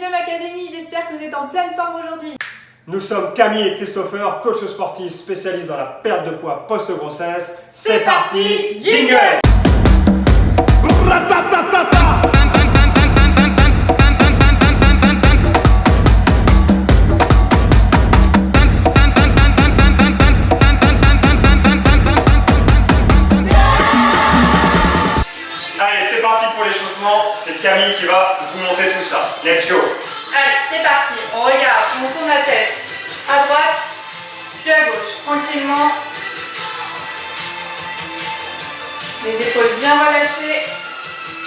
Gym Academy, j'espère que vous êtes en pleine forme aujourd'hui. Nous sommes Camille et Christopher, coachs sportifs spécialistes dans la perte de poids post-grossesse. C'est parti, jingle! Allez, c'est parti pour l'échauffement. C'est Camille qui va vous montrer tout ça. Let's go! Allez, c'est parti, on regarde, on tourne la tête à droite, puis à gauche, tranquillement. Les épaules bien relâchées.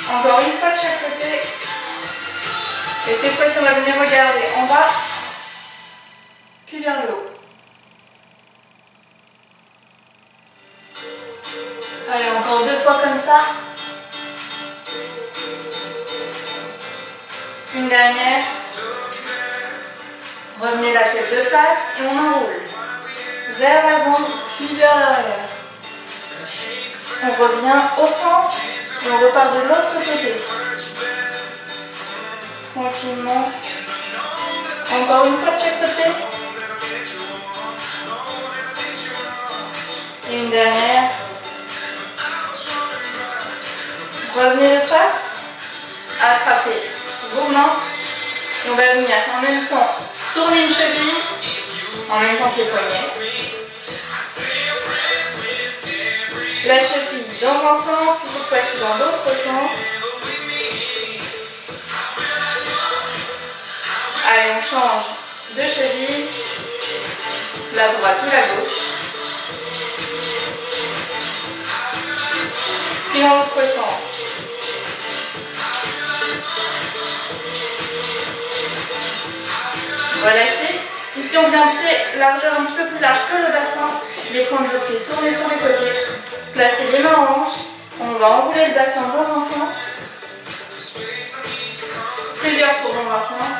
Encore une fois de chaque côté. Et cette fois-ci, on va venir regarder en bas, puis vers le haut. Allez, encore 2 fois comme ça. Une dernière. Revenez la tête de face et on enroule. Vers l'avant, puis vers l'arrière. On revient au centre et on repart de l'autre côté. Tranquillement. Encore une fois de chaque côté. Et une dernière. Revenez de face. Attrapez vos mains. Et on va venir en même temps tourner une cheville, en même temps que les poignets. La cheville dans un sens, puis cette fois-ci dans l'autre sens. Allez, on change de cheville, la droite ou la gauche. Puis dans l'autre sens. Relâchez. Ici, on vient pied, largeur un petit peu plus large que le bassin. Les pointes de pied tournés sur les côtés. Placez les mains en hanche. On va enrouler le bassin dans un sens. Plusieurs tours dans un sens.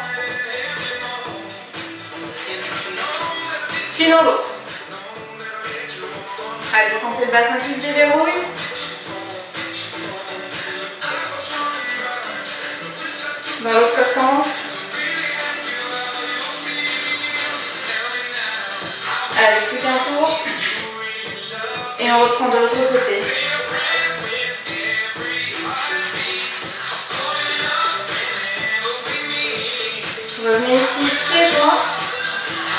Puis dans l'autre. Allez, sentez le bassin qui se déverrouille. Dans l'autre sens. Allez, plus qu'un tour. Et on reprend de l'autre côté. Revenez ici, pieds joints.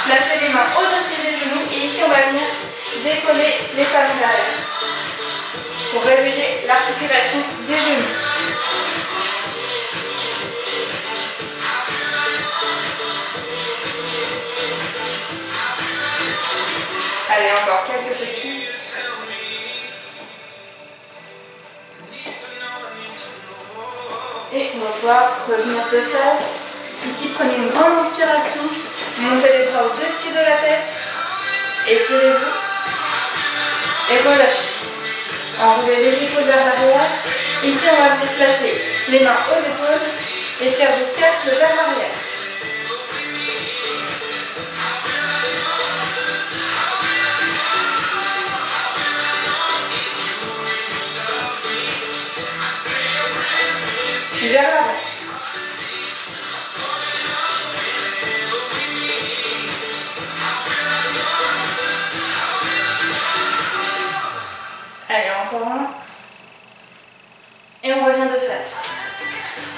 Placez les mains au-dessus des genoux. Et ici, on va venir décoller les talons derrière. Pour réveiller l'articulation des genoux. Allez, encore quelques petits. Et on va pouvoir revenir de face. Ici, prenez une grande inspiration. Montez les bras au-dessus de la tête. Étirez-vous. Et relâchez. Enroulez les épaules vers l'arrière. Ici, on va venir placer les mains aux épaules et faire des cercles vers l'arrière. Puis vers l'avant. Allez, encore un. Et on revient de face.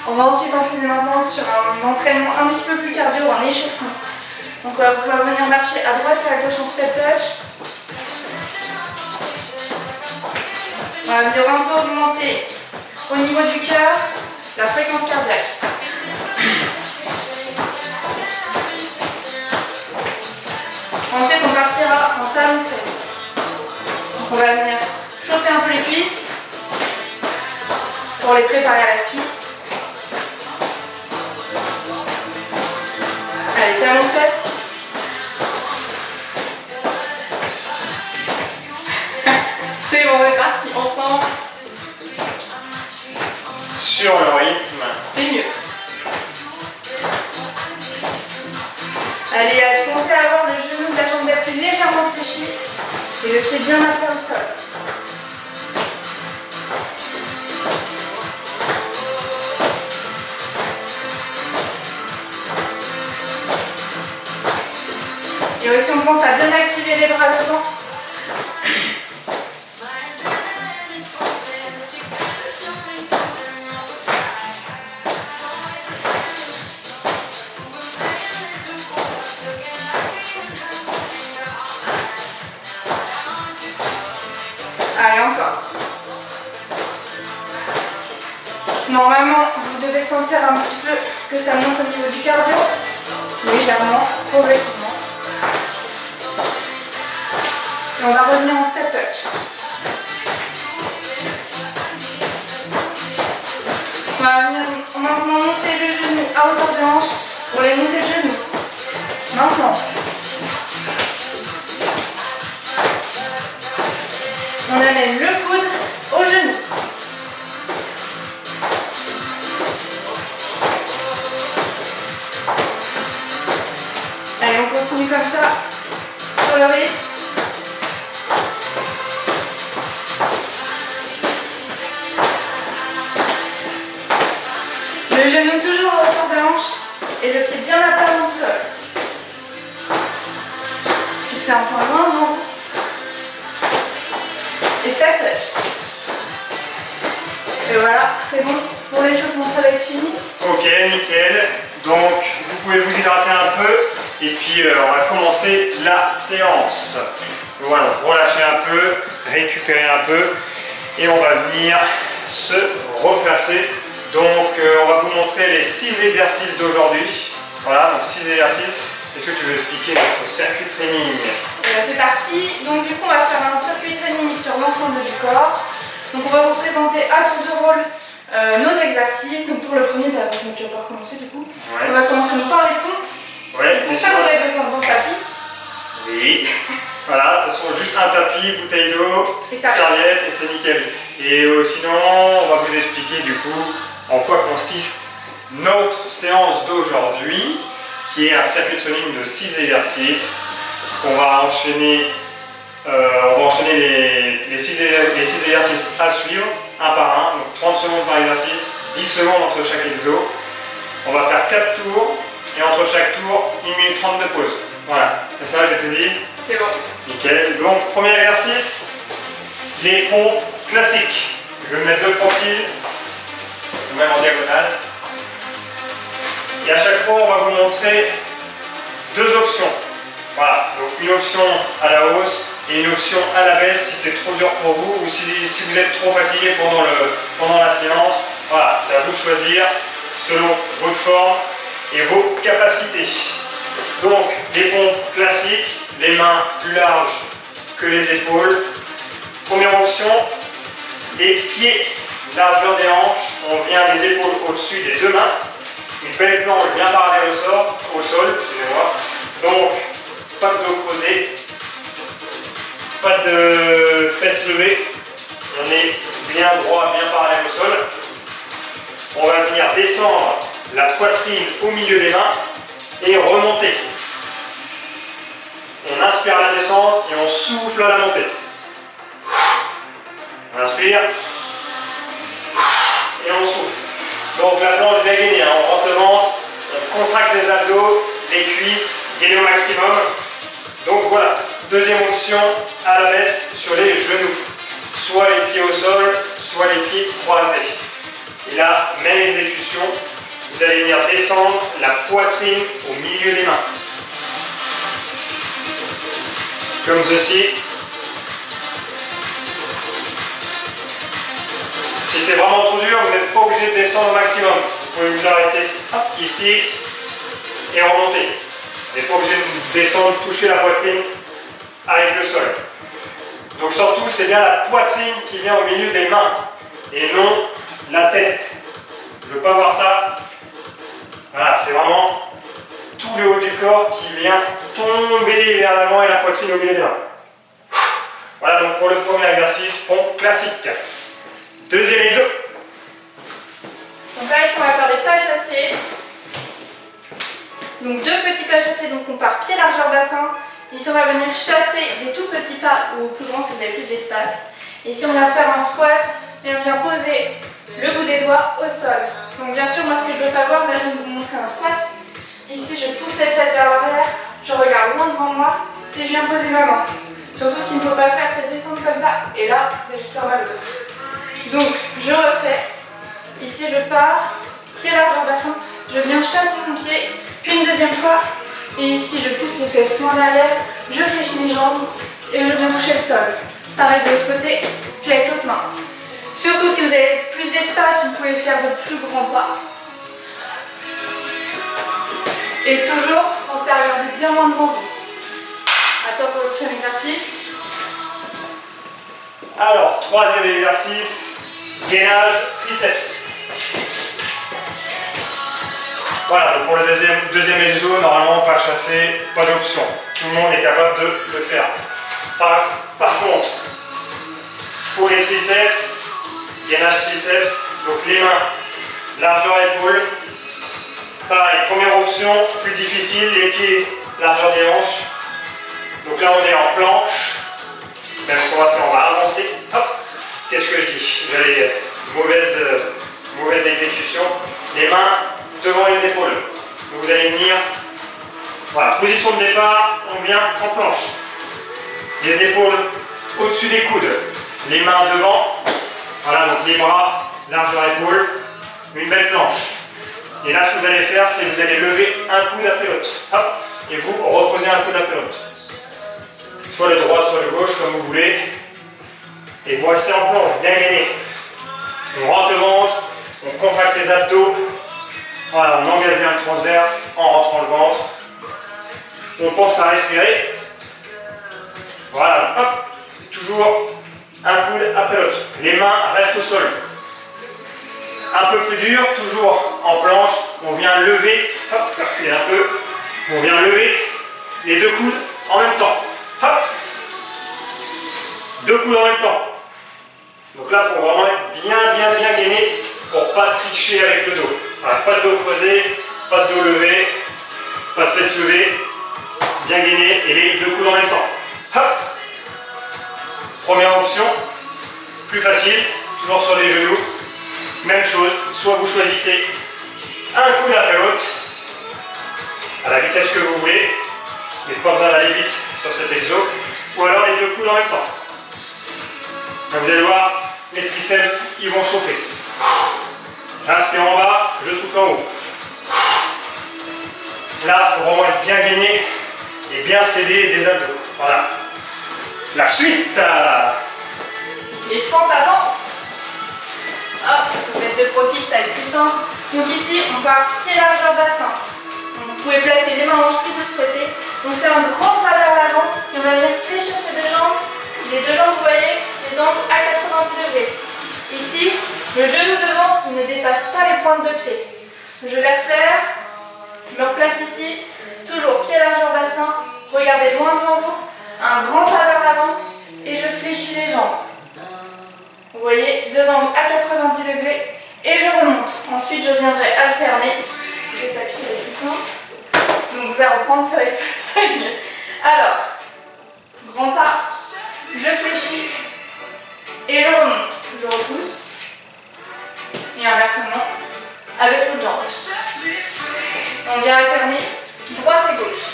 On va ensuite enchaîner maintenant sur un entraînement un petit peu plus cardio, un échauffement. Donc on va pouvoir venir marcher à droite et à gauche en step touch. On va venir un peu augmenter au niveau du cœur la fréquence cardiaque. Ensuite, on partira en talons-fesses. Donc on va venir chauffer un peu les cuisses pour les préparer à la suite. Allez, talons-fesses. C'est bon, on est parti ensemble. Sur le rythme. C'est mieux. Allez, pensez à avoir le genou de la jambe d'appui légèrement fléchi et le pied bien à plat au sol. Et aussi on pense à bien activer les bras devant. Allez, encore. Normalement, vous devez sentir un petit peu que ça monte au niveau du cardio, légèrement, progressivement. Et on va revenir en step touch. On va maintenant monter le genou à hauteur de hanche pour les montées de genoux. Maintenant. On amène le coude au genou. Allez, on continue comme ça sur le rythme. Le genou toujours à hauteur de hanche et le pied bien à plat dans le sol. Fixez un point loin devant vous. Et step touch. Et voilà, c'est bon. Pour l'échauffement, ça va être fini. Ok, nickel. Donc, vous pouvez vous hydrater un peu. Et puis, on va commencer la séance. Voilà, relâchez un peu, récupérez un peu. Et on va venir se replacer. Donc, on va vous montrer les 6 exercices d'aujourd'hui. Voilà, donc 6 exercices. Est-ce que tu veux expliquer notre circuit training? C'est parti. Donc, du coup, on va faire un circuit training sur l'ensemble du corps. Donc, on va vous présenter à tour de rôle nos exercices. Donc, pour le premier, tu vas pouvoir commencer du coup. Ouais. On va commencer par les pompes. Ouais, Pour ça, vous avez besoin de bon tapis. Oui. Voilà, de toute façon, juste un tapis, bouteille d'eau, serviette et c'est nickel. Et sinon, on va vous expliquer du coup en quoi consiste notre séance d'aujourd'hui, qui est un circuit training de 6 exercices. On va enchaîner, les 6 exercices à suivre, un par un, donc 30 secondes par exercice, 10 secondes entre chaque exo. On va faire 4 tours et entre chaque tour, 1 minute 30 de pause. Voilà, c'est ça, j'ai tout dit. C'est bon. Nickel. Donc, premier exercice, les pompes classiques. Je vais mettre 2 profils, même en diagonale. Et à chaque fois, on va vous montrer 2 options. Voilà, donc une option à la hausse et une option à la baisse si c'est trop dur pour vous ou si vous êtes trop fatigué pendant la séance. Voilà, c'est à vous de choisir selon votre forme et vos capacités. Donc, les pompes classiques, les mains plus larges que les épaules. Première option, les pieds, largeur des hanches, on vient les épaules au-dessus des 2 mains. Une belle planche bien parallèle au sol, excusez-moi. Donc, pas de dos creusé, pas de fesses levées. On est bien droit, bien parallèle au sol. On va venir descendre la poitrine au milieu des mains et remonter. On inspire à la descente et on souffle à la montée. On inspire et on souffle. Donc la planche bien gainée, hein. On rentre le ventre, on contracte les abdos, les cuisses, gainer au maximum. Donc voilà, deuxième option à la baisse sur les genoux. Soit les pieds au sol, soit les pieds croisés. Et là, même exécution, vous allez venir descendre la poitrine au milieu des mains. Comme ceci. Si c'est vraiment trop dur, vous n'êtes pas obligé de descendre au maximum. Vous pouvez vous arrêter ici et remonter. Vous n'êtes pas obligé de descendre, toucher la poitrine avec le sol. Donc surtout, c'est bien la poitrine qui vient au milieu des mains et non la tête. Je ne veux pas voir ça. Voilà, c'est vraiment tout le haut du corps qui vient tomber vers l'avant et la poitrine au milieu des mains. Voilà donc pour le premier exercice, pompe classique. Deuxième exo. Donc là, ici, on va faire des pas chassés. Donc 2 petits pas chassés, donc on part pied largeur bassin. Ici, on va venir chasser des tout petits pas ou plus grands si vous avez plus d'espace. Ici, on va faire un squat et on vient poser le bout des doigts au sol. Donc bien sûr, moi, ce que je ne veux pas voir, là, je vais vous montrer un squat. Ici, je pousse les fesses vers l'arrière, je regarde loin devant moi viens poser ma main. Surtout, ce qu'il ne faut pas faire, c'est descendre comme ça. Et là, c'est juste faire mal au dos. Donc, je refais. Ici, je pars, pied large en bassin. Je viens chasser mon pied, puis une deuxième fois. Et ici, je pousse les fesses loin derrière. Je fléchis les jambes et je viens toucher le sol. Pareil de l'autre côté, puis avec l'autre main. Surtout, si vous avez plus d'espace, vous pouvez faire de plus grands pas. Et toujours, pensez à regarder bien loin devant vous. À toi pour le prochain exercice. Alors, troisième exercice, gainage triceps. Voilà, donc pour le deuxième exo, normalement pas chasser, pas d'option. Tout le monde est capable de le faire. Par contre, pour les triceps, gainage triceps, donc les mains, largeur épaule. Pareil, première option, plus difficile, les pieds, largeur des hanches. Donc là on est en planche. Même ce qu'on va faire, on va avancer. Hop, qu'est-ce que je dis? J'allais mauvaise exécution. Les mains devant les épaules. Donc vous allez venir. Voilà, position de départ, on vient en planche. Les épaules au-dessus des coudes. Les mains devant. Voilà, donc les bras, largeur épaule. Une belle planche. Et là, ce que vous allez faire, c'est que vous allez lever un coude après l'autre. Hop, et vous reposez un coude après l'autre. Soit le droit, soit le gauche, comme vous voulez. Et vous restez en planche, bien gainé. On rentre le ventre, on contracte les abdos. Voilà, on engage bien le transverse en rentrant le ventre. On pense à respirer. Voilà, hop, toujours un coude après l'autre. Les mains restent au sol. Un peu plus dur, toujours en planche. On vient lever, hop, reculer un peu. On vient lever les deux coudes en même temps. Hop, deux coudes en même temps. Donc là, il faut vraiment être bien gainé pour pas tricher avec le dos. Voilà, pas de dos creusé, pas de dos levé, pas de fesses levées. Bien gainé et les deux coudes en même temps. Hop. Première option, plus facile, toujours sur les genoux. Même chose, soit vous choisissez un coude après l'autre, à la vitesse que vous voulez, mais pas besoin d'aller vite sur cet exo, ou alors les deux coudes en même temps. Donc vous allez voir, les triceps, ils vont chauffer. J'inspire en bas, je souffle en haut. Là, il faut vraiment être bien gainé et bien céder des abdos. Voilà. La suite. Les fentes avant. Hop, vous mettre de profil, ça va être plus simple. Donc ici, on part pied largeur bassin. Donc vous pouvez placer les mains en haut si vous le souhaitez. Donc faire un grand pas vers l'avant et on va venir fléchir ces deux jambes. Les deux jambes, vous voyez, les angles à 90 degrés. Ici, le genou devant ne dépasse pas les pointes de pied. Je vais refaire. Je me replace ici. Toujours pied largeur bassin. Regardez loin devant vous. Un grand pas vers l'avant et je fléchis les jambes. Vous voyez, deux angles à 90 degrés et je remonte. Ensuite, je viendrai alterner. Le tapis est plus simple. Donc, je vais reprendre, ça va être mieux. Alors, grand pas, je fléchis et je remonte. Je repousse et inversement avec l'autre jambe. On vient alterner droite et gauche.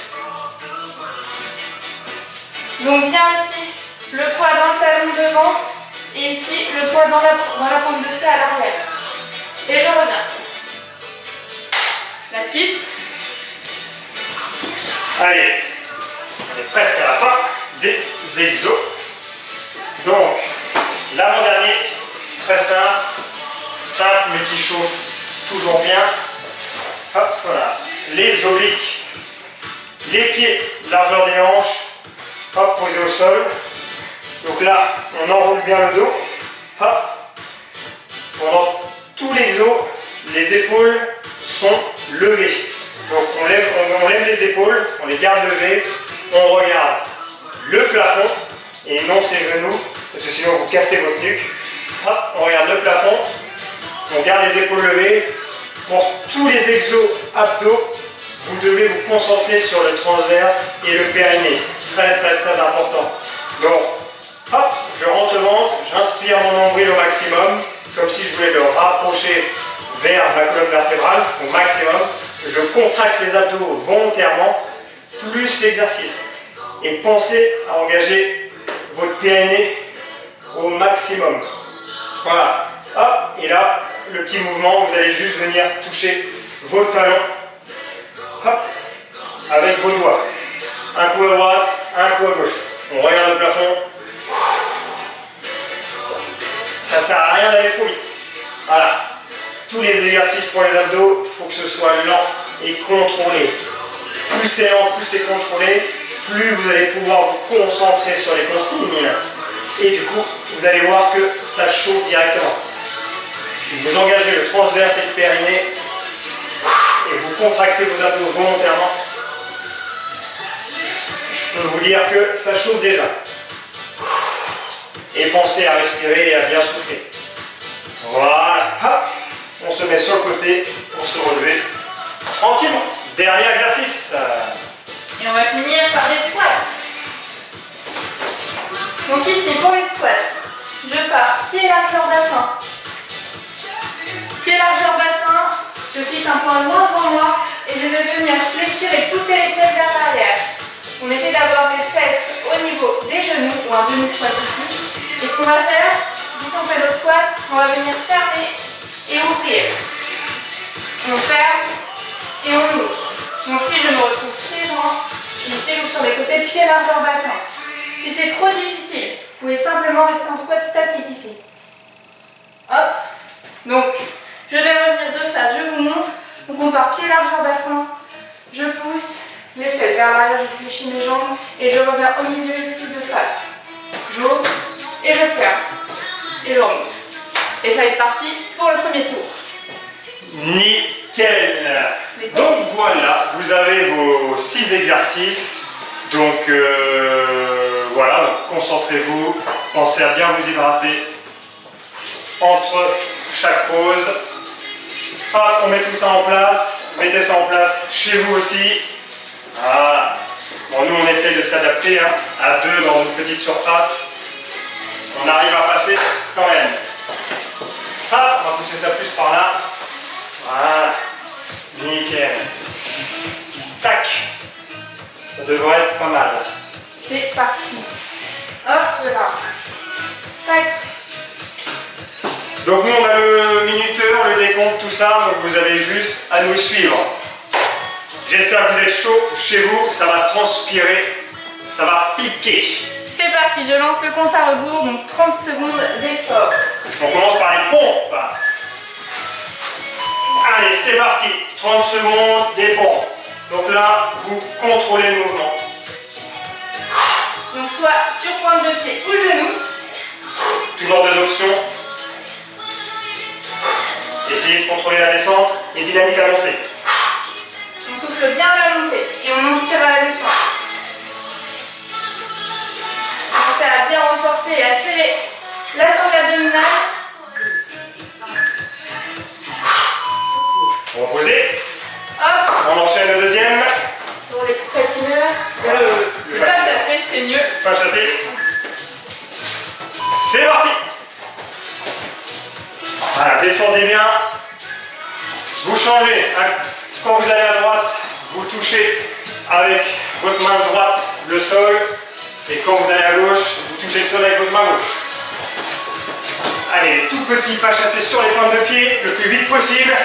Donc bien ici, le poids dans le talon devant et ici, le poids dans la pointe de pied à l'arrière. Et je reviens. La suite. Allez, on est presque à la fin des exos. Donc, l'avant-dernier, très simple mais qui chauffe toujours bien. Hop, voilà. Les obliques, les pieds, largeur des hanches. Hop, posé au sol. Donc là, on enroule bien le dos. Hop. Pendant tout l'exo, les épaules sont levées. Donc on lève les épaules, on les garde levées, on regarde le plafond et non ses genoux, parce que sinon vous cassez votre nuque. Hop, on regarde le plafond, on garde les épaules levées. Pour tous les exos abdos, vous devez vous concentrer sur le transverse et le périnée. Très important. Donc, hop, je rentre le ventre, j'inspire mon nombril au maximum, comme si je voulais le rapprocher vers ma colonne vertébrale au maximum. Je contracte les abdos volontairement, plus l'exercice. et pensez à engager votre PNE au maximum. Voilà. Hop, et là, le petit mouvement, vous allez juste venir toucher vos talons. Hop, avec vos doigts. Un coup à droite, un coup à gauche. On regarde le plafond. Ça ne sert à rien d'aller trop vite. Voilà. Tous les exercices pour les abdos, il faut que ce soit lent et contrôlé. Plus c'est lent, plus c'est contrôlé, plus vous allez pouvoir vous concentrer sur les consignes. Et du coup, vous allez voir que ça chauffe directement. Si vous engagez le transverse et le périnée, et vous contractez vos abdos volontairement, je peux vous dire que ça chauffe déjà. Et pensez à respirer et à bien souffler. Voilà. Hop. On se met sur le côté pour se relever tranquillement. Dernier exercice. Et on va finir par des squats. Donc ici, pour les squats, je pars pied largeur bassin. Pied largeur bassin, je fixe un point loin devant moi et je vais venir fléchir et pousser les fesses vers l'arrière. On essaie d'avoir les fesses au niveau des genoux ou un demi-squat ici. Et ce qu'on va faire, si on fait notre squat, on va venir fermer et ouvrir. On ferme et on ouvre. Donc si je me retrouve pieds joints, je j'ouvre sur les côtés, pieds largeur bassin. Si c'est trop difficile, vous pouvez simplement rester en squat statique ici. Hop. Donc, je vais revenir de face, je vous montre. Donc on part pieds largeur bassin, je pousse les fesses vers l'arrière, je fléchis mes jambes et je reviens au milieu ici de face. J'ouvre et je ferme. Et je remonte. Et ça va être parti pour le premier tour. Nickel. Donc voilà, vous avez vos 6 exercices. Donc voilà, concentrez-vous, pensez à bien vous hydrater entre chaque pause. Hop, on met tout ça en place, mettez ça en place chez vous aussi. Voilà. Bon, nous on essaye de s'adapter hein, à deux dans une petite surface. On arrive à passer quand même. Hop, on va pousser ça plus par là. Voilà. Nickel. Tac. Ça devrait être pas mal. C'est parti. Hop là. Tac. Donc nous on a le minuteur, le décompte, tout ça, donc vous avez juste à nous suivre. J'espère que vous êtes chaud chez vous, ça va transpirer, ça va piquer. C'est parti, je lance le compte à rebours, donc 30 secondes d'effort. On commence par les pompes. Allez, c'est parti. 30 secondes, des pompes. Donc là, vous contrôlez le mouvement. Donc soit sur pointe de pied ou genou. Toujours deux options. Essayez de contrôler la descente et dynamique à la montée. On souffle bien à la montée et on inspire à la descente. Pensez à bien renforcer et à serrer la sangle abdominale. Reposez. Hop. On enchaîne le deuxième. Sur les patineurs. Voilà. Le pas chassé, c'est mieux. Pas chassé. C'est parti. Voilà, descendez bien. Vous changez. Quand vous allez à droite, vous touchez avec votre main droite le sol. Et quand vous allez à gauche, vous touchez le sol avec votre main gauche. Allez, tout petit pas chassé sur les pointes de pied, le plus vite possible.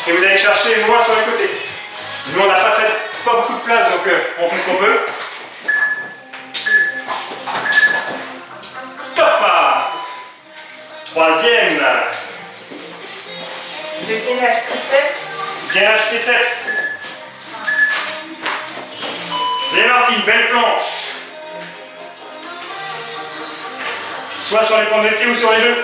Et vous allez chercher loin sur les côtés. Nous, on n'a pas beaucoup de place, donc on fait ce qu'on peut. Top! Troisième. Le gainage triceps. Gainage triceps. C'est parti, belle planche. Soit sur les pointes de pied ou sur les genoux.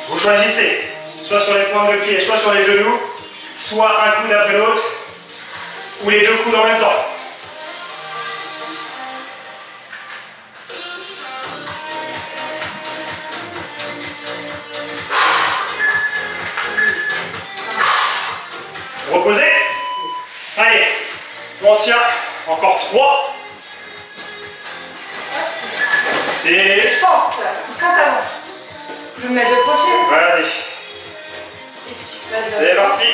Vous choisissez, soit sur les pointes de pied, soit sur les genoux, soit un coude après l'autre, ou les deux coudes en même temps. Reposez. Allez, on tient encore 3. C'est... Fente avant. Je me mets de profil. Vas-y. Ici. C'est parti.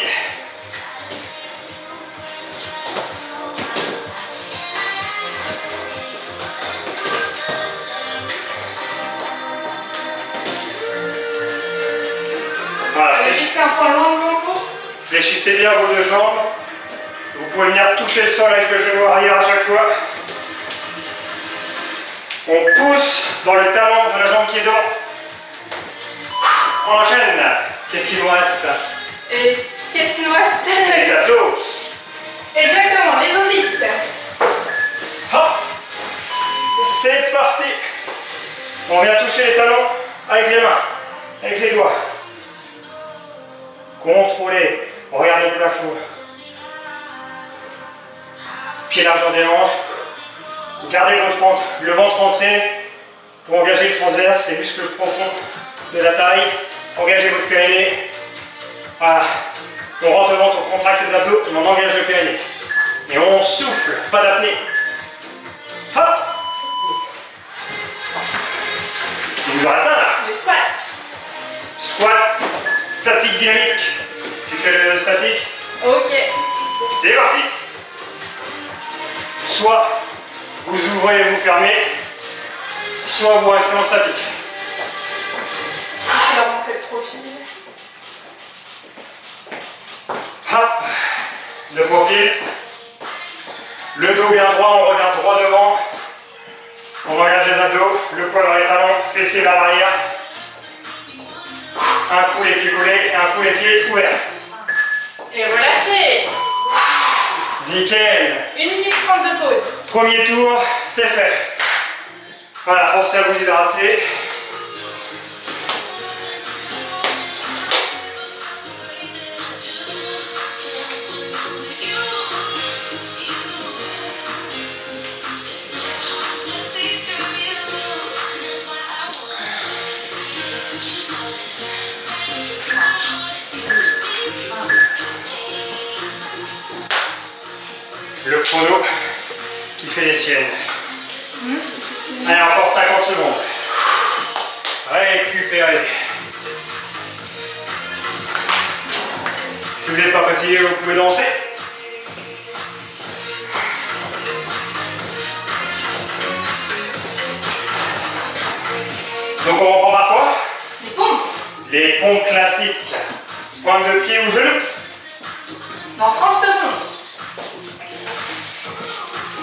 Voilà, Fléchissez un point loin devant vous. fléchissez bien vos deux jambes. Vous pouvez venir toucher le sol avec le genou arrière à chaque fois. On pousse dans le talon de la jambe qui est devant. On enchaîne. Qu'est-ce qu'il nous reste? Et qu'est-ce qu'il nous reste? Les abdos. Exactement, les obliques. Hop. C'est parti. On vient toucher les talons avec les mains, avec les doigts. Contrôlez. Regardez le plafond. Pied largeur des hanches. Gardez le ventre rentré pour engager le transverse, les muscles profonds de la taille. Engagez votre périnée. Voilà. On rentre le ventre, on contracte les abdos, on engage le périnée. Et on souffle, pas d'apnée. Hop. Il nous reste un là. Les squats. Squat, statique dynamique. Tu fais le statique? Ok. C'est parti. Soit vous ouvrez et vous fermez, soit vous restez en statique. Je vais rentrer de profil. Hop. De profil. Le dos bien droit, on regarde droit devant. On engage les abdos, le poids dans les talons, fessiers vers l'arrière. Un coup les pieds collés et un coup les pieds ouverts. Et relâchez. Nickel. 1 minute 30 de pause. Premier tour, c'est fait. Voilà, pensez à vous hydrater. Le chrono qui fait les siennes. Allez, encore 50 secondes. Récupérez. Si vous n'êtes pas fatigué, vous pouvez danser. Donc on reprend par quoi? Les pompes. Les pompes classiques. Pointe de pied ou genou. Dans 30 secondes.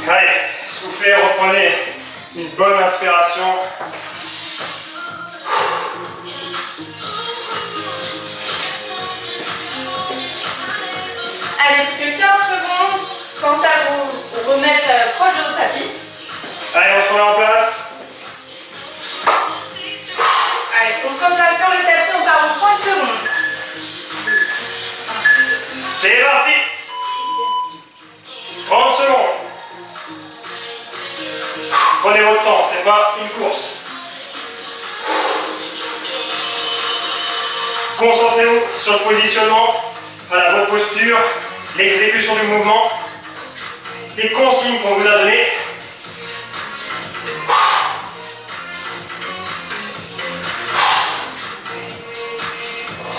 Allez, soufflez, reprenez une bonne inspiration. Allez, plus que 15 secondes. Pensez à vous remettre proche de votre tapis. Allez, on se remet en place. Allez, on se replace sur le tapis, on part en 5 secondes. C'est parti. 30 secondes. Prenez votre temps, c'est pas une course. Concentrez-vous sur le positionnement, voilà, votre posture, l'exécution du mouvement, les consignes qu'on vous a données.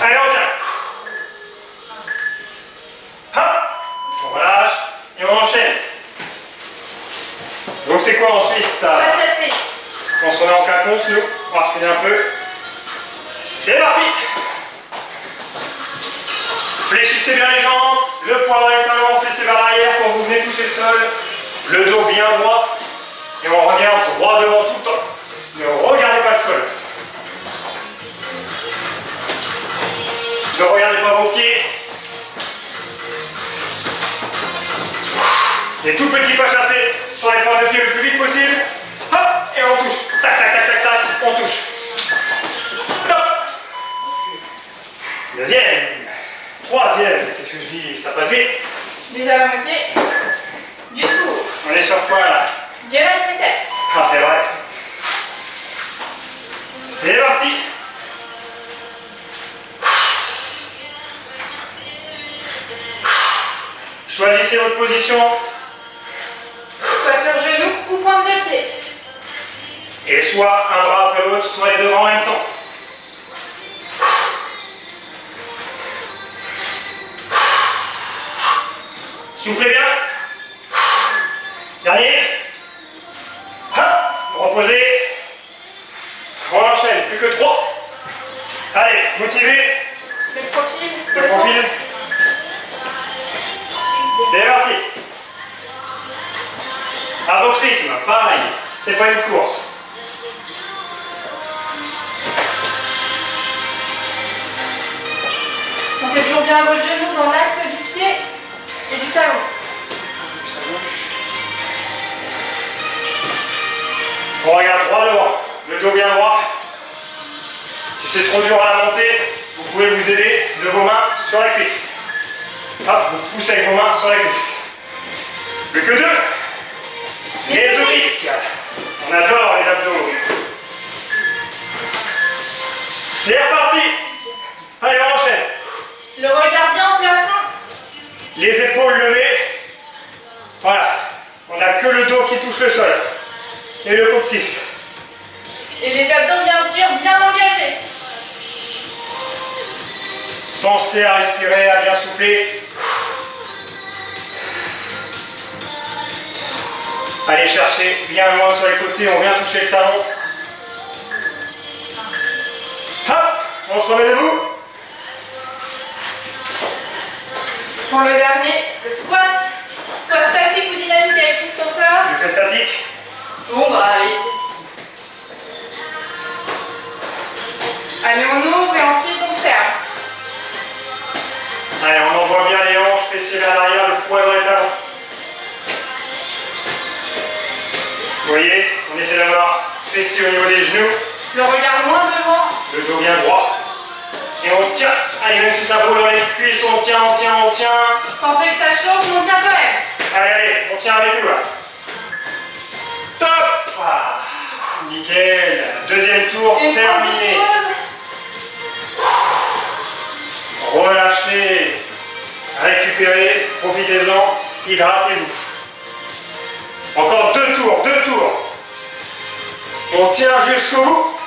Allez, on tient. Hop, on relâche et on enchaîne. Donc c'est quoi ensuite? On va chasser. On se remet en caconce, nous. On va reculer un peu. C'est parti. Fléchissez bien les jambes, le poids dans les talons, fessez vers l'arrière quand vous venez toucher le sol. Le dos bien droit. Et on regarde droit devant tout le temps. Ne regardez pas le sol. Ne regardez pas vos pieds. Les tout petits pas chassés sur les pointes de pied le plus vite possible. Hop, et on touche. Tac, tac, tac, tac, tac, on touche. Top. Deuxième. Troisième. Qu'est-ce que je dis? Ça passe vite. Déjà la moitié. Du tour. On est sur quoi là? Gainage triceps. Ah, c'est vrai. C'est parti. Choisissez votre position. Soit sur genou ou pointe de pied. Et soit un bras après l'autre, soit les deux bras en même temps. Soufflez bien. Dernier. Hop, reposez. On enchaîne, plus que 3. Allez, motivez. c'est pas une course. Pensez toujours bien à vos genoux dans l'axe du pied et du talon. Ça bouge. On regarde droit devant, le dos bien droit. Si c'est trop dur à la montée, vous pouvez vous aider de vos mains sur la cuisse. Hop, vous poussez avec vos mains sur la cuisse. Plus que deux. Les obliques. On adore les abdos. C'est reparti. Allez, on enchaîne. Le regard bien au plafond. Les épaules levées. Voilà. On n'a que le dos qui touche le sol. Et le coccyx. Et les abdos bien sûr bien engagés. Pensez à respirer, à bien souffler. Allez chercher bien loin sur les côtés, on vient toucher le talon. Hop, on se remet debout. Pour le dernier, le squat. Soit statique ou dynamique avec Christopher. Je fais statique. Bon bah allez. Allez, on ouvre et ensuite on ferme. Allez, on envoie bien les hanches, fessiers vers l'arrière, le poids dans les talons. Vous voyez, on essaie d'avoir fessiers au niveau des genoux. Le regard loin devant. Le dos bien droit. Et on tient. Allez, même si ça brûle dans les cuisses, on tient, on tient, on tient. Sentez que ça chauffe, mais on tient quand même. Allez, allez, on tient avec nous là. Top. Ah, nickel. Deuxième tour Une terminé. Relâchez. Récupérez. Profitez-en. Hydratez-vous. Encore deux tours, deux tours. On tient jusqu'au bout.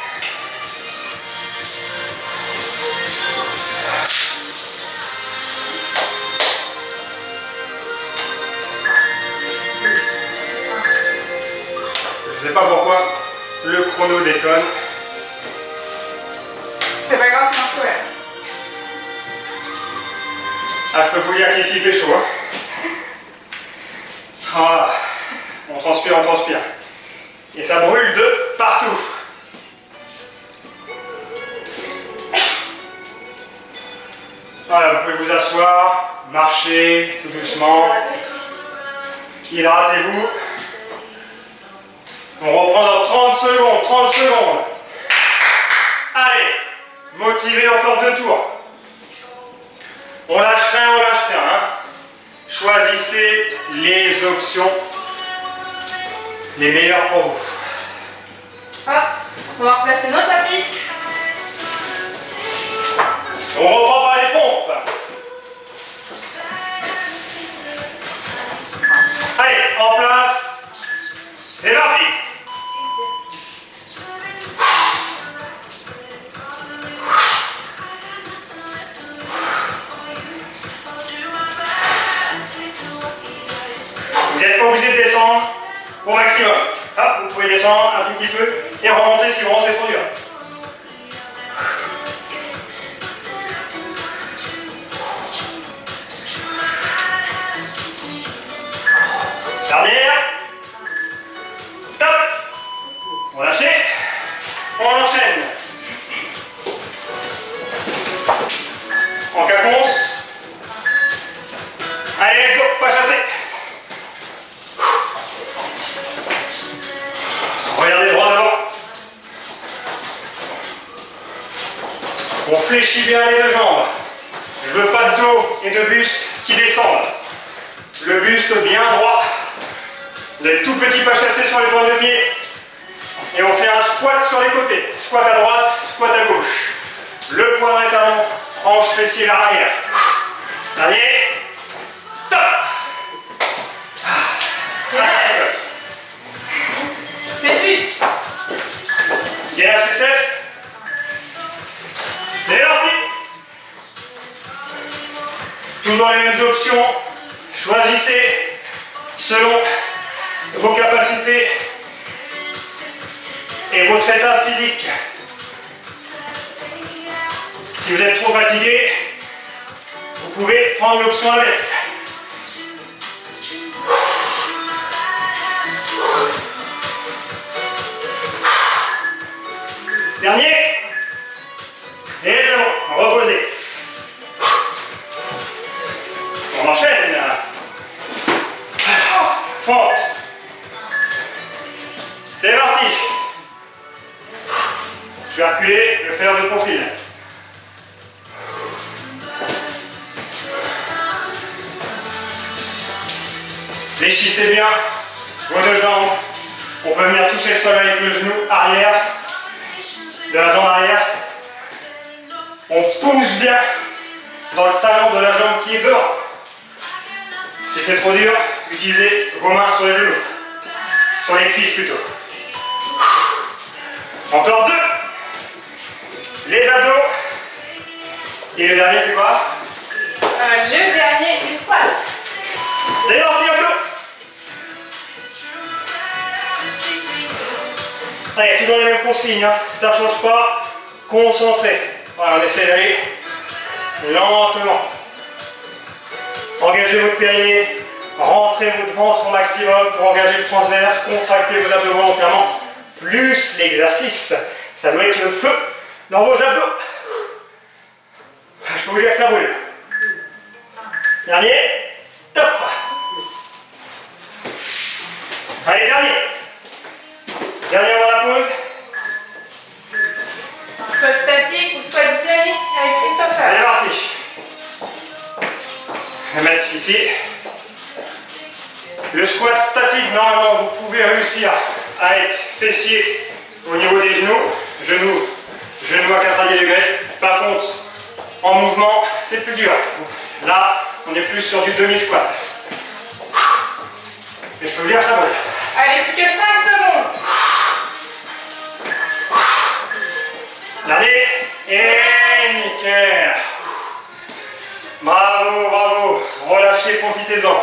Je sais pas pourquoi le chrono déconne. C'est pas grave, c'est un problème. Ah, je peux vous dire qu'ici il fait chaud. Hein. Ah, on transpire, on transpire. Et ça brûle de partout. Voilà, vous pouvez vous asseoir, marcher tout doucement. Hydratez-vous. On reprend dans 30 secondes, 30 secondes. Allez, motivez encore deux tours. On lâche rien, on lâche rien. Hein. Choisissez les options les meilleures pour vous. Hop, on va replacer nos tapis. On reprend par les pompes. Allez, en place. C'est parti. Vous n'êtes pas obligé de descendre au maximum. Hop, vous pouvez descendre un tout petit peu et remonter si vraiment c'est trop dur. Dernière. Top. On lâche. On enchaîne. En caponce. Allez, let's go, pas chasser. Regardez droit devant. On fléchit bien les deux jambes. Je veux pas de dos et de buste qui descendent. Le buste bien droit. Vous avez tout petit pas chassé sur les pointes de pied. Et on fait un squat sur les côtés. Squat à droite, squat à gauche. Le poing dans les talons, hanche fessier vers l'arrière. Dernier. Top. C'est le but. Bien la succès. C'est parti. Toujours les mêmes options. Choisissez selon vos capacités et votre état physique. Si vous êtes trop fatigué, vous pouvez prendre l'option inverse. Dernier. Et c'est bon, reposez. On enchaîne là. Fente. C'est parti. Je vais reculer, je vais faire de profil. Fléchissez bien vos deux jambes. On peut venir toucher le sol avec le genou arrière, de la jambe arrière. On pousse bien dans le talon de la jambe qui est devant. Si c'est trop dur, utilisez vos mains sur les genoux, sur les cuisses plutôt. Encore deux. Les abdos. Et le dernier, c'est quoi? Le dernier, les squats. C'est parti, abdos. Allez, toujours les mêmes consignes, hein. Ça ne change pas. Concentré. Voilà, on essaie d'aller lentement. Engagez votre périnée, rentrez votre ventre au maximum pour engager le transverse, contractez vos abdos volontairement, plus l'exercice. Ça doit être le feu dans vos abdos. Je peux vous dire que ça brûle. Dernier, top. Allez, dernier. Dernier avant la pause. Squat statique ou squat dynamique avec Christophe. Allez, parti. Je vais mettre ici. Le squat statique, normalement, vous pouvez réussir à être fessier au niveau des genoux. Genoux à 90 degrés. Par contre, en mouvement, c'est plus dur. Là, on est plus sur du demi-squat. Et je peux vous dire que ça brûle. Allez, plus que 5 secondes. Regardez. Et nickel. Bravo, bravo. Relâchez, profitez-en.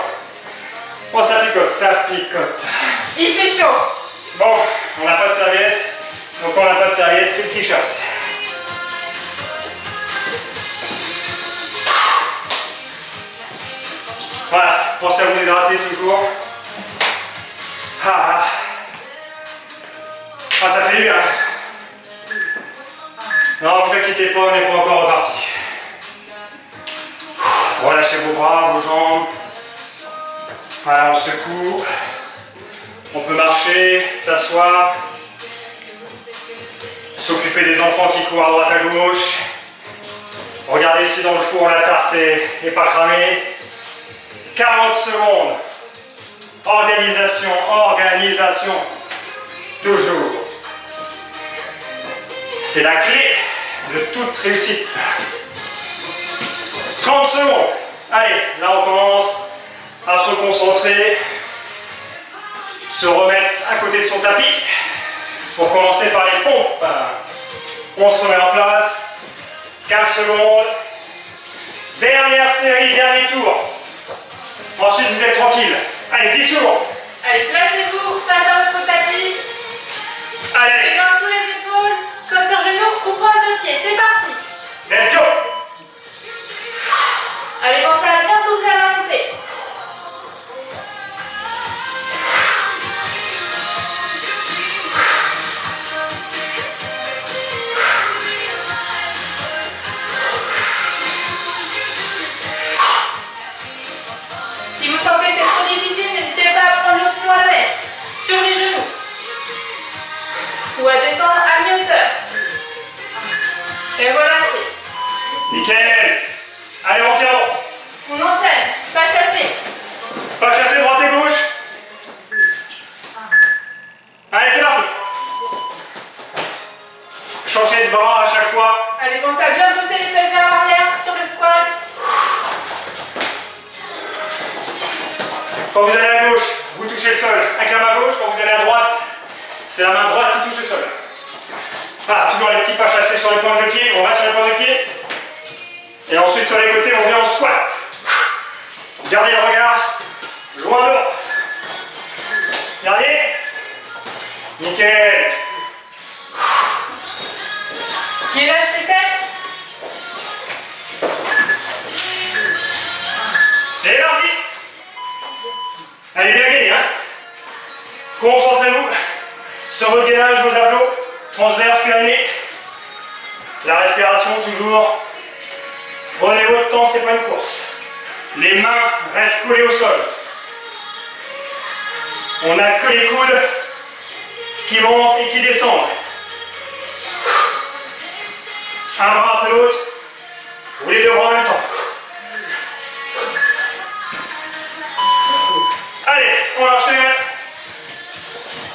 Oh, ça picote, ça picote. Il fait chaud. Bon, on n'a pas de serviette. Donc on n'a pas de serviette, c'est le t-shirt. Voilà, pensez à vous hydrater toujours. Ah, ça fait du bien. Non, vous inquiétez pas, on n'est pas encore reparti. Relâchez vos bras, vos jambes. Voilà, on secoue. On peut marcher, s'asseoir. S'occuper des enfants qui courent à droite à gauche. Regardez si dans le four la tarte est pas cramée. 40 secondes. Organisation, organisation. Toujours. C'est la clé de toute réussite. 30 secondes. Allez, là on commence à se concentrer. Se remettre à côté de son tapis. Pour commencer par les pompes. On se remet en place. 15 secondes. Dernière série, dernier tour. Ensuite vous êtes tranquille. Allez, 10 secondes. Allez, placez-vous face à votre tapis. Allez, Les mains sous les épaules, soit sur genoux ou pointe de pied. C'est parti. let's go. Allez, pensez à bien souffler à la montée. Si vous sentez que c'est trop difficile, n'hésitez pas à prendre l'option à l'inverse, sur les genoux. Ou à descendre à mi-hauteur. Et relâchez. Nickel. Allez, on tient bon. On enchaîne, pas chasser. Pas chasser droite et gauche. Allez, c'est parti. Changer de bras à chaque fois. Allez, pensez à bien pousser les fesses vers l'arrière sur le squat. Quand vous allez à gauche, vous touchez le sol avec la main gauche. Quand vous allez à droite, c'est la main droite qui touche le sol. Voilà, toujours les petits pas chassés sur les pointes de pied. On va sur les pointes de pied. Et ensuite sur les côtés, on vient en squat. Gardez le regard loin devant. Dernier. Nickel. Qui lâche les triceps. C'est parti. Allez, bien gainé, hein. Concentrez-vous sur votre gainage, vos abdos, transverse, périnée. La respiration toujours. Prenez votre temps, c'est pas une course. Les mains restent collées au sol. On n'a que les coudes qui montent et qui descendent. Un bras après l'autre, ou les deux bras en même temps. Allez, on enchaîne.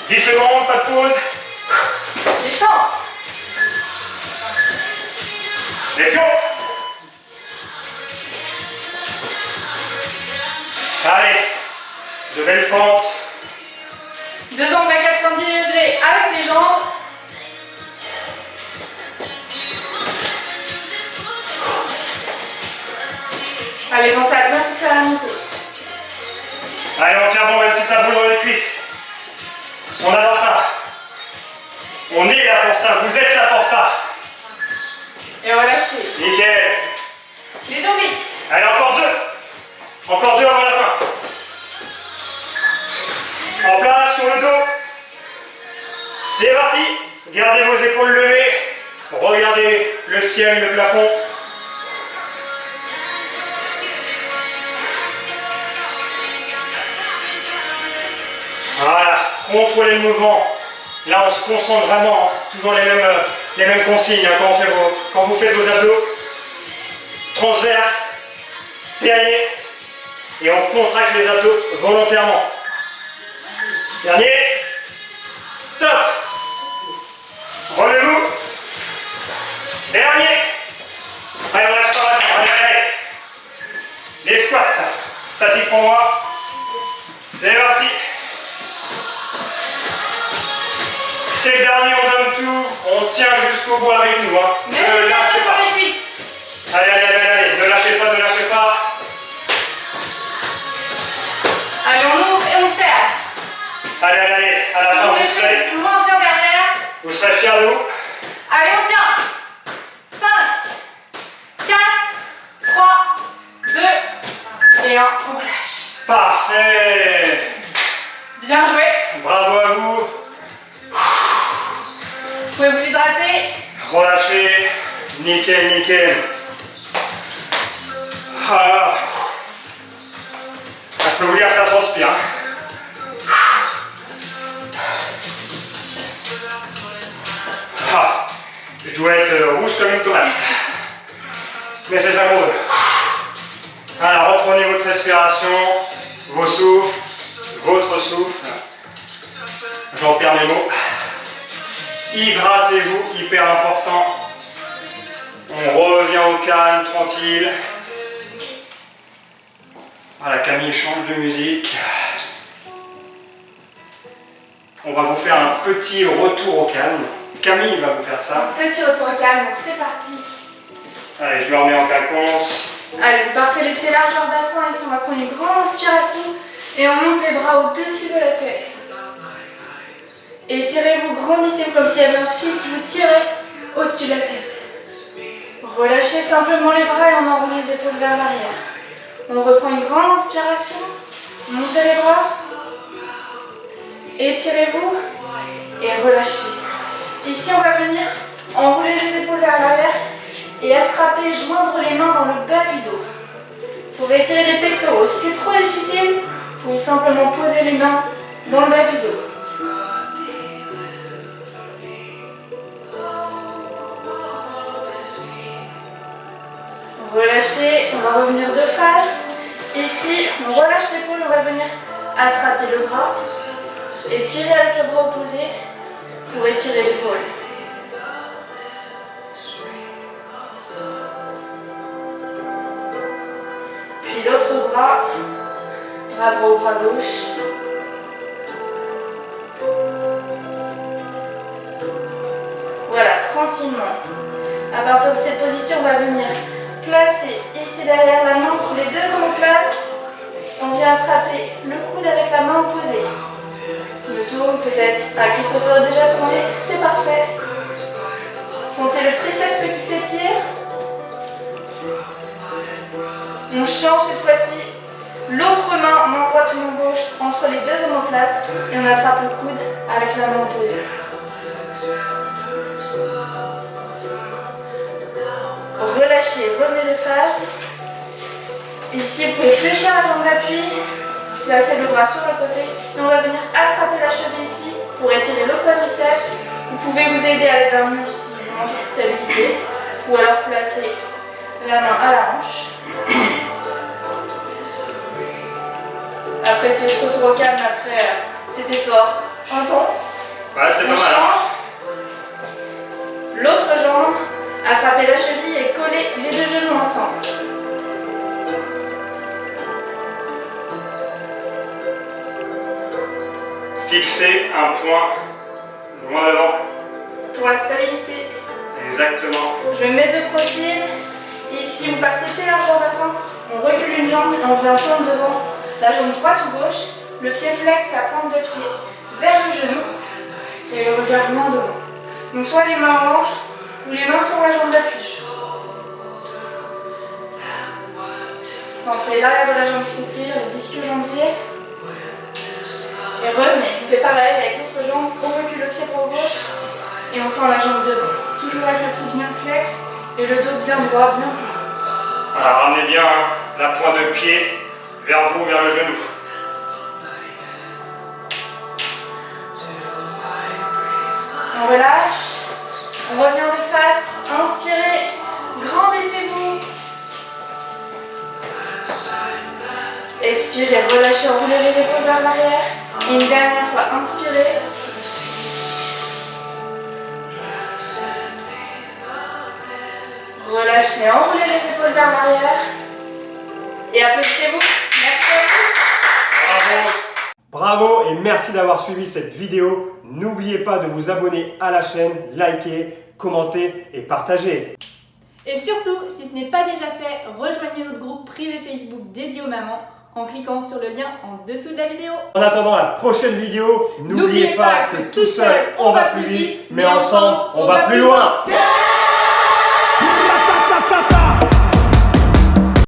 10 secondes, pas de pause. Les fentes. Let's go. Allez, de belles fentes. Deux angles à 90 degrés avec les jambes. Allez, pensez à bien souffler à la montée. Allez, on tient bon même si ça brûle dans les cuisses. On adore ça. On est là pour ça, vous êtes là pour ça. Et relâchez. Nickel. Les obliques. Allez, encore deux. Encore deux avant la fin. En place, sur le dos. C'est parti. Gardez vos épaules levées. Regardez le ciel, le plafond. Voilà, contrôlez le mouvement. Là, on se concentre vraiment. Toujours les mêmes consignes quand vous faites vos abdos. Transverse, dernier. Et on contracte les abdos volontairement. Dernier. Top. Relevez-vous. Dernier. Allez, on lâche pas maintenant. Allez, allez. Les squats. Statique pour moi. C'est parti. C'est le dernier, on donne tout. On tient jusqu'au bout avec nous. Hein. Ne lâchez pas les cuisses. Allez, allez, allez, allez. Ne lâchez pas, ne lâchez pas. Allez, on ouvre et on ferme. Allez, allez, allez. À la fin, On fait moins bien derrière. vous serez fiers de vous. Allez, on tient. 5, 4, 3, 2 et 1. On relâche. Parfait. Bien joué. Bravo à vous. Vous pouvez vous hydrater. Relâchez. Nickel, nickel. Ah. Je peux vous dire que ça transpire. Hein. Ah. Je dois être rouge comme une tomate. Mais c'est ça qu'on veut. Alors reprenez votre respiration, vos souffles, votre souffle. J'en perds mes mots. Hydratez-vous, hyper important. On revient au calme, tranquille. Voilà, Camille change de musique. On va vous faire un petit retour au calme. Camille va vous faire ça. Petit retour au calme, c'est parti. Allez, je me remets en quinconce. Allez, vous partez les pieds largeur bassin, ici on va prendre une grande inspiration et on monte les bras au-dessus de la tête. Étirez-vous, grandissez-vous comme s'il y avait un fil qui vous tirait au-dessus de la tête. Relâchez simplement les bras et on enroule les épaules vers l'arrière. On reprend une grande inspiration, montez les bras, étirez-vous et relâchez. Ici on va venir enrouler les épaules vers l'arrière et attraper, joindre les mains dans le bas du dos. Vous pouvez étirer les pectoraux. Si c'est trop difficile, vous pouvez simplement poser les mains dans le bas du dos. Relâchez, on va revenir de face. Ici, on relâche l'épaule, on va venir attraper le bras et tirer avec le bras opposé pour étirer l'épaule. Puis l'autre bras, bras droit ou bras gauche. Voilà, tranquillement. À partir de cette position, on va venir placer ici derrière la main entre les deux omoplates. On vient attraper le coude avec la main opposée. Le tourne peut-être. Ah, Christopher est déjà tourné, c'est parfait. Sentez le triceps qui s'étire. On change cette fois-ci. L'autre main droite ou main gauche, entre les deux omoplates. Et on attrape le coude avec la main opposée. revenez de face. Ici, vous pouvez fléchir la jambe d'appui. Placez le bras sur le côté. Et on va venir attraper la cheville ici pour étirer le quadriceps. Vous pouvez vous aider à l'aide d'un mur si vous manquez de stabilité. Ou alors placer la main à la hanche. Après, si je se retrouve au calme après cet effort intense, Ouais, c'est pas on mal. change. L'autre jambe, attrapez la cheville et collez les deux genoux ensemble. Fixez un point loin devant. Pour la stabilité. Exactement. Je me mets de profil. Ici, vous partez pied large au bassin. On recule une jambe et on vient tendre devant. La jambe droite ou gauche. Le pied flex, la pointe de pied vers le genou. Et le regard loin devant. Donc soit les mains en hanche ou les mains sur la jambe d'appui. Sentez l'arrière de la jambe qui s'étire, les ischio-jambiers. Et revenez. On fait pareil avec l'autre jambe. On recule le pied pour gauche. Et on tend la jambe devant. Toujours avec le pied bien flex et le dos bien droit, bien plat. Alors ramenez bien la pointe de pied vers vous, vers le genou. On relâche. On revient de face. Inspirez. Grand baissez-vous. Expirez. Relâchez. Roulez les épaules vers l'arrière. Et une dernière fois. Inspirez. Relâchez, enroulez les épaules vers l'arrière. Et applaudissez-vous. Merci à vous. Bravo et merci d'avoir suivi cette vidéo. N'oubliez pas de vous abonner à la chaîne, liker, commenter et partager. Et surtout, si ce n'est pas déjà fait, rejoignez notre groupe privé Facebook dédié aux mamans en cliquant sur le lien en dessous de la vidéo. En attendant la prochaine vidéo, n'oubliez pas que tout seul on va plus vite, mais ensemble on va plus loin.